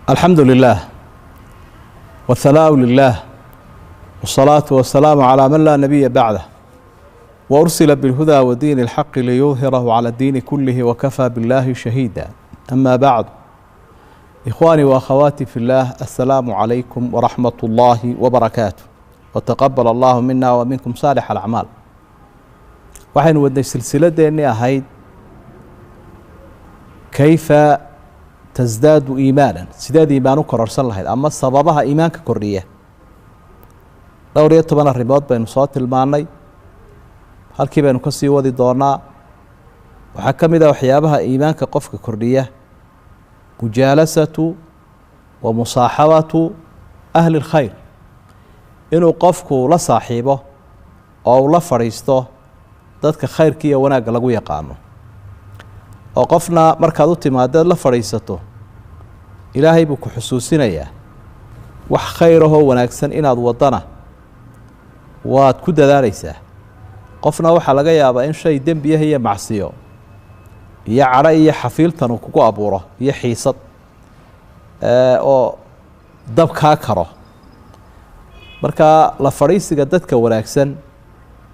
الحمد لله والثناء لله والصلاة والسلام على من لا نبي بعده وأرسل بالهدى ودين الحق ليظهره على الدين كله وكفى بالله شهيدا. أما بعد، إخواني وأخواتي في الله، السلام عليكم ورحمة الله وبركاته، وتقبل الله منا ومنكم صالح الأعمال. waxaynu wadnay silsiladeennii ahayd kayfa tasdaadu iimaanan, sideed iimaan u kororsan lahayd ama sababaha iimaanka kordhiya. dhowr iyo 10 arrimood baynu soo tilmaannay, halkii baynu ka sii wadi doonaa. waxaa ka mid ah waxyaabaha iimaanka qofka kordhiya mujaalasatu wa musaaxabatu ahli lkhayr, inuu qofku la saaxiibo oo uu la fadhiisto dadka khayrka iyo wanaagga lagu yaqaano. oo qofna markaad u timaadeed la fadhiisato, ilaahay buu ku xusuusinayaa wax khayrahoo wanaagsan inaad wadana waad ku dadaalaysaa. qofna waxaa laga yaabaa in shay dembi ah iyo macsiyo iyo cadho iyo xafiiltan uu kugu abuuro iyo xiisad oo dab kaa karo. marka la fadhiisiga dadka wanaagsan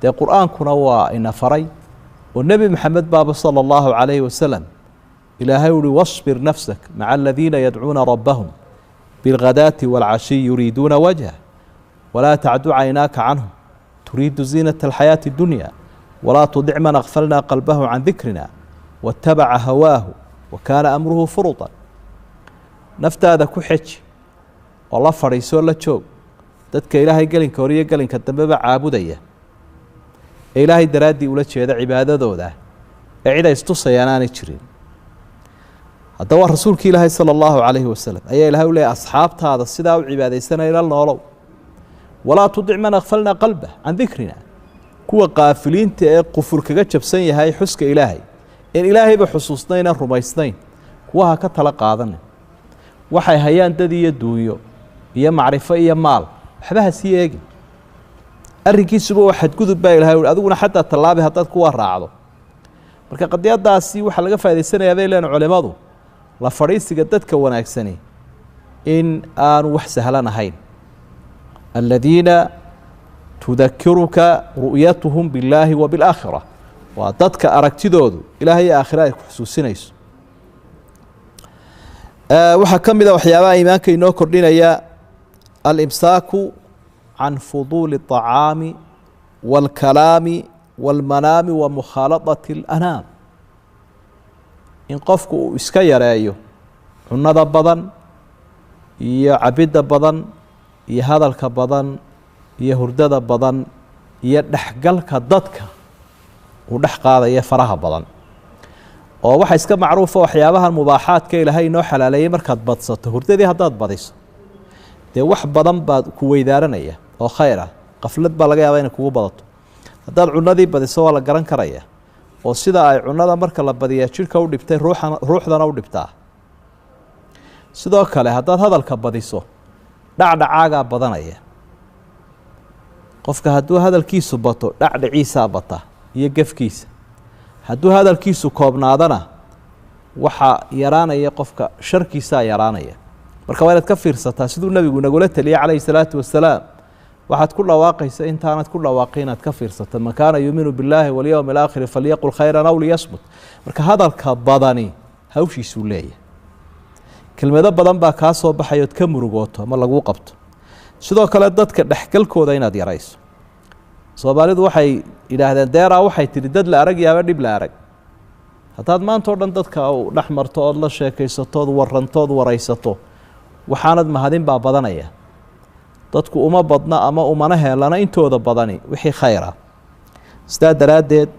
dee qur-aankuna waa ina faray, oo nebi maxamed baaba sala allahu calayhi wasalam ilaahay uhi wasbir nafsak maca aladiina yadcuuna rabbahum bilghadaati waalcashiy yuriiduuna wajha walaa tacdu caynaaka canhum turiidu ziinata alxayaati addunya walaa tudic man akfalnaa qalbahu can dikrina waatabaca hawaahu wa kaana amruhu furutan. naftaada ku xeji oo la fadhiisoo la joog dadka ilaahay gelinka hore iyo gelinka dambeba caabudaya ee ilaahay daraaddii ula jeeda cibaadadooda ee cid ay istusayaan aanay jirin. haddaba rasuulkii ilaahay sala allahu calayhi wasalam ayaa ilahay u leeyahy asxaabtaada sidaa u cibaadaysanaya la noolow. walaa tudic man akfalnaa qalbah can dikrina, kuwa qaafiliinta ee qufur kaga jabsan yahay xuska ilaahay, in ilaahayba xusuusnayna rumaysnayn, kuwa ha ka tala qaadanin. waxay hayaan dad iyo duunyo iyo macrifo iyo maal, waxba ha sii eegin. arrinkiisuba waa xadgudub baa ilahay uhi, adiguna xataa tallaabi haddaad kuwa raacdo. marka qadiyadaasi waxaa laga faa'idaysanayaa bay leen culimmadu, la fadhiisiga dadka wanaagsani in aanu wax sahlan ahayn. aladiina tudakiruka ru'yatuhum billaahi wa bilaakhira, waa dadka aragtidoodu ilaahay iyo aakhira ay ku xusuusinayso. waxaa ka mid a waxyaabaha iimaanka inoo kordhinaya alimsaaku can fuduuli الطacaami wاlkalaami wاlmanaami wa mukhaaladati اlanaam, in qofku uu iska yareeyo cunada badan iyo cabidda badan iyo hadalka badan iyo hurdada badan iyo dhexgalka dadka uu dhex qaadaya faraha badan. oo waxaa iska macruufa waxyaabahan mubaaxaadka ilaahay inoo xalaaleeyey, markaad badsato hurdadii haddaad badiso dee wax badan baad ku weydaaranaya oo khayr ah. qaflad baa laga yaabaa inay kugu badato. haddaad cunadii badiso waa la garan karaya, oo sida ay cunada marka la badiyaa jidhka u dhibtay ruuxdana u dhibtaa. sidoo kale haddaad hadalka badiso dhacdhacaagaa badanaya. qofka hadduu hadalkiisu bato dhacdhaciisaa bata iyo gefkiisa. hadduu hadalkiisu koobnaadana waxaa yaraanaya qofka sharkiisaa yaraanaya. marka waa inaad ka fiirsataa siduu nebigu nagula taliyey calayhi salaatu wasalaam. waxaad ku dhawaaqaysa intaanad ku dhawaaqay inaad ka fiirsato. man kaana yuuminu billaahi walyowmi alaakhiri falyaqul khayran aw liyasmut. marka hadalka badani hawshiisuu leeyahay. kelmado badan baa kaa soo baxay ood ka murugooto ama laguu qabto. sidoo kale dadka dhexgalkooda inaad yarayso. soomaalidu waxay yidhaahdeen deeraa waxay tidhi dad la arag yaaba dhib la arag. haddaad maanta o dhan dadka u dhex marto ood la sheekaysatood warantood waraysato, waxaanad mahadin baa badanaya. dadku uma badna ama umana heelana intooda badani wixii khayra. sidaa daraaddeed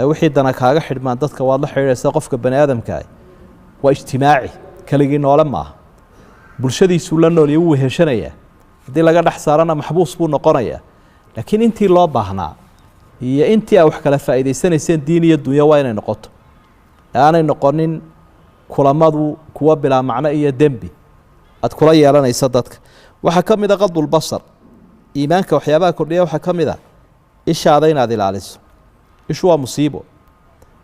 wixii dana kaaga xidhmaan dadka waad la xidhiidhaysaa. qofka bani aadamkaa waa ijtimaaci, keligii noole maaha. bulshadiisuu la nool iyo wuu weheshanayaa. haddii laga dhex saarana maxbuus buu noqonayaa. laakiin intii loo baahnaa iyo intii aa wax kala faa'iidaysanayseen diin iyo dunyo waa inay noqoto, aanay noqonin kulamadu kuwa bilaa macno iyo dembi aad kula yeelanaysa dadka. waxaa ka mid a qadulbasar. iimaanka waxyaabaha kordhiya waxaa ka mid a ishaada inaad ilaaliso. ishu waa musiibo.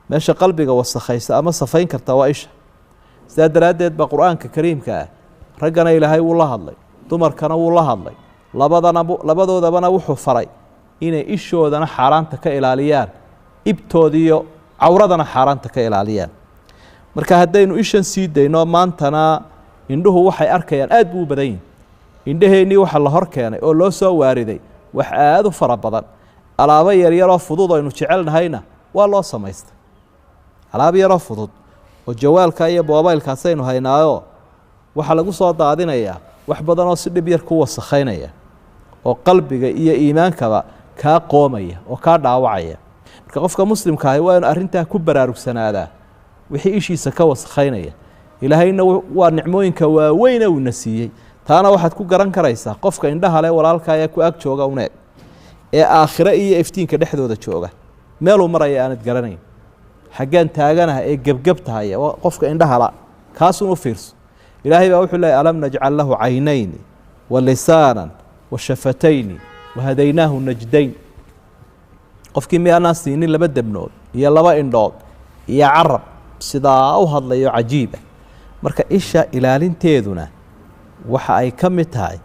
meesha qalbiga wasakhaysa ama safayn karta waa isha. sidaa daraaddeed ba qur-aanka kariimka ah raggana ilaahay wuu la hadlay dumarkana wuu la hadlay labadoodabana wuxuu faray inay ishoodana xaaraanta ka ilaaliyaan ibtoodiyo cawradana xaaraanta ka ilaaliyaan marka haddaynu ishan sii dayno maantana indhuhu waxay arkayaan aad buu u badan yihin indhaheennii waxa la hor keenay oo loo soo waariday wax aad u fara badan alaabo yaryaroo fudud aynu jecelnahayna waa loo samaystay alaabo yaroo fudud oo jawaalka iyo moobaylkaasaynu haynaayo waxaa lagu soo daadinayaa wax badan oo si dhib yar ku wasakhaynaya oo qalbiga iyo iimaankaba kaa qoomaya oo kaa dhaawacaya marka qofka muslimka ahi waa inu arrintaa ku baraarugsanaada wixii ishiisa ka wasakhaynaya ilaahayna waa nicmooyinka waaweyn uu na siiyey taana waxaad ku garan karaysaa qofka indhaha leh walaalka ayaa ku ag jooga uneeg ee aakhire iyo iftiinka dhexdooda jooga meeluu maraya aanad garanayn xaggaan taaganaha ee gebgeb tahaya qofka indhaha la kaasun u fiirso ilaahay baa wuxuu leeyahy alam najcal lahu caynayni wa lisaanan wa shafatayni wa hadaynaahu najdayn qofkii miyaanaan siinin laba debnood iyo laba indhood iyo carab sidaa u hadlayo cajiiba marka isha ilaalinteeduna waxa ay ka mid tahay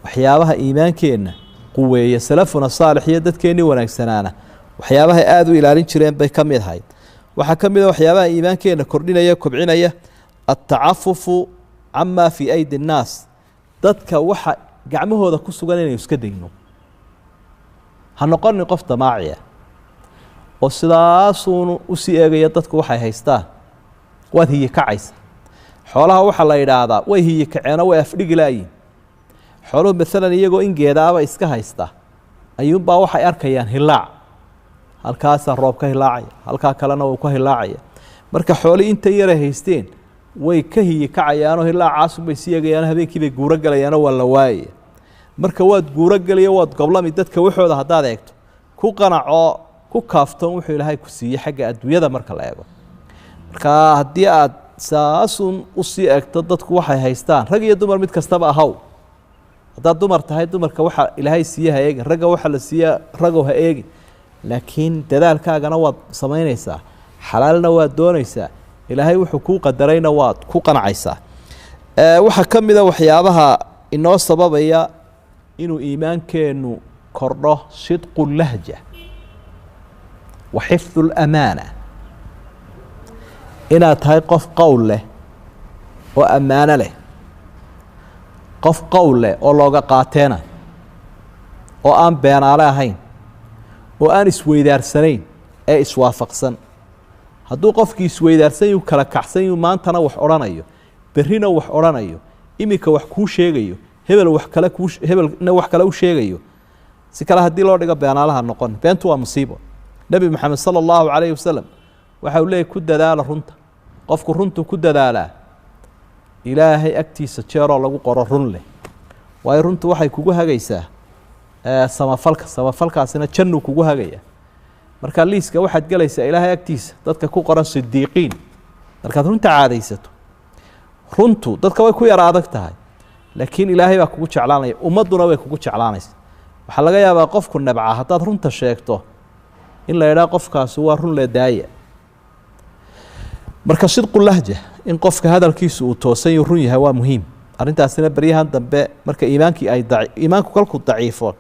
waxyaabaha iimaankeenna quweeya salafuna saalix iyo dadkeennii wanaagsanaana waxyaabahay aad u ilaalin jireen bay ka mid ahayd waxaa ka mid a waxyaabaha iimaankeenna kordhinaya kobcinaya altacafufu camaa fii aydi annaas dadka waxa gacmahooda ku sugan inaynu iska dayno ha noqonin qof damaaciya oo sidaasuunu usii eegaya dadku waxay haystaan waad hiyi kacaysa xoolaha waxaa la yidhaahdaa way hiyi kaceenoo way afdhigi laayiin xooluhu maalan iyagoo ingeedaaba iska haysta ayuunbaa waxay arkayaan hilaac halkaasaa roob ka hilaacaya halkaa kalena wuu ka hilaacaya marka xoolihii intay yaray haysteen way ka hiyi kacayaanoo hilaacaasunbay sii eegayaano habeenkiibay guuro galayaanoo waa la waayaya marka waad guuro geliyo waad goblami dadka waxooda haddaad eegto ku qanacoo ku kaaftoon wuxuu ilaahay ku siiyey xagga adduunyada marka la eego marka haddii aad saasun usii eegto dadku waxay haystaan rag iyo dumar mid kastaba ahaw haddaad dumar tahay dumarka waxa ilaahay siiye ha eegin ragga waxa la siiye ragow ha eegin laakiin dadaalkaagana waad samaynaysaa xalaalna waad doonaysaa ilaahay wuxuu kuu qadarayna waad ku qanacaysaa waxaa ka mid a waxyaabaha inoo sababaya inuu iimaankeennu kordho sidqu lahja wa xifdu lamaana inaad tahay qof qowl leh oo ammaano leh qof qowl leh oo looga qaateena oo aan beenaale ahayn oo aan isweydaarsanayn ee iswaafaqsan hadduu qofkii isweydaarsan yuu kala kacsan yuu maantana wax odhanayo berrina wax odhanayo iminka wax kuu sheegayo hebelna wax kale u sheegayo si kale haddii loo dhigo beenaalaha noqon beentu waa musiibo nebi moxamed sala allahu calayhi wasalam waxa uu leeyahy ku dadaala runta qofku runtu ku dadaalaa ilaahay agtiisa jeeroo lagu qoro run leh waayo runtu waxay kugu hagaysaa samafalkaasina jannuu kugu hagaya marka liiska waxaad gelaysaa ilaahay agtiisa dadka ku qoran sidiiqiin markaad runta caadaysato runtu dadka way ku yara adag tahay laakiin ilaahay baa kugu jeclaanaya ummadduna way kugu jeclaanaysa waxaa laga yaabaa qofku nabca haddaad runta sheegto in la yidhaha qofkaasi waa run le daaya marka sidqu lahja in qofka hadalkiisu uu toosan yuu run yahay waa muhiim arrintaasina beryahan dambe marka iimaanku kolku daciifo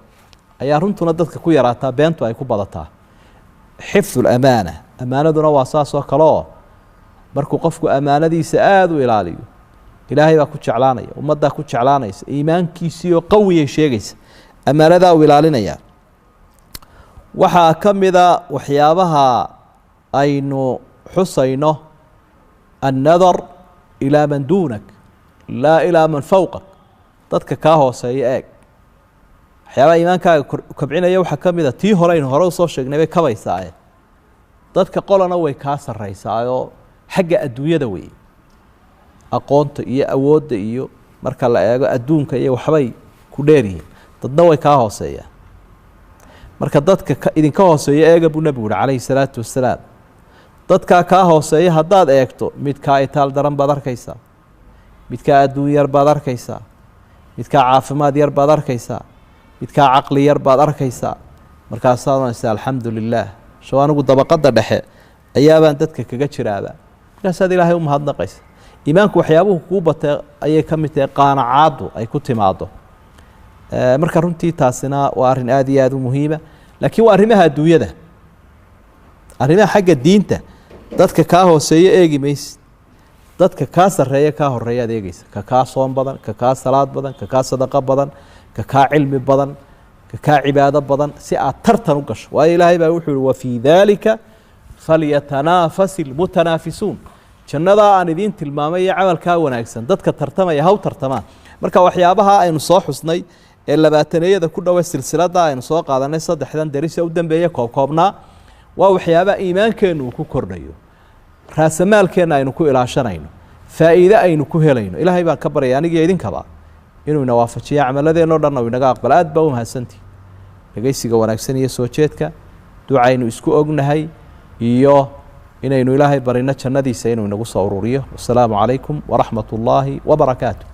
ayaa runtuna dadka ku yaraataa beentu ay ku badataa xifdu lamaana ammaanaduna waa saas oo kale oo markuu qofku ammaanadiisa aada u ilaaliyo ilaahay baa ku jeclaanaya ummaddaa ku jeclaanaysa iimaankiisiioo qawiyay sheegaysa ammaanadaa uu ilaalinaya waxaa ka mida waxyaabaha aynu xusayno annadar ilaa man duunak laa ilaa man fowqak dadka kaa hooseeya eeg waxyaabaha iimaankaaga kobcinaya waxaa ka mida tii hore aynu hore usoo sheegnay bay kabaysaae dadka qolana way kaa sarraysaayoo xagga adduunyada wey aqoonta iyo awoodda iyo marka la eego adduunka iyo waxbay ku dheeryihiin dadna way kaa hooseeyaan marka dadka idinka hooseeya eega buu nebigu uhi calayhi salaatu wasalaam dadkaa kaa hooseeya haddaad eegto midkaa itaal daran baad arkaysaa midkaa adduun yar baad arkaysaa midkaa caafimaad yar baad arkaysaa midkaa caqli yar baad arkaysaa markaasaad oranaysaa alxamdu lilaah sho anigu dabaqadda dhexe ayaabaan dadka kaga jiraaba markaasaad ilaahay u mahadnaqaysa iimaanku waxyaabuhu kugu batay ayay ka mid tahay qaanacaadu ay ku timaado marka runtii taasina waa arrin aad iyo aad u muhiima laakiin waa arrimaha adduunyada arrimaha xagga diinta dadka kaa hooseeya eegi maysid dadka kaa sarreeya kaa horreeya aad eegeysa ka kaa soon badan ka kaa salaad badan ka kaa sadaqo badan ka kaa cilmi badan ka kaa cibaado badan si aad tartan u gasho waayo ilaahay baa wuxuu yihi wafii daalika falyatanaafasi ilmutanaafisuun jannadaa aan idiin tilmaamay iyo camalkaa wanaagsan dadka tartamaya haw tartamaan marka waxyaabaha aynu soo xusnay ee labaataneeyada ku dhowe silsilada aynu soo qaadanay saddexdan daris ee u dambeeya koobkoobnaa waa waxyaabaha iimaankeennu uu ku kordhayo raasamaalkeenna aynu ku ilaashanayno faa'iide aynu ku helayno ilaahay baan ka baryay anigiyo idinkaba inuu ina waafajiyo camaladeenno dhanna uu inaga aqbala aad baa u mahadsantihi dhegaysiga wanaagsan iyo soo jeedka ducaynu isku ognahay iyo inaynu ilaahay barino jannadiisa inuu inagu soo ururiyo wasalaamu calaykum waraxmat ullaahi wabarakaatu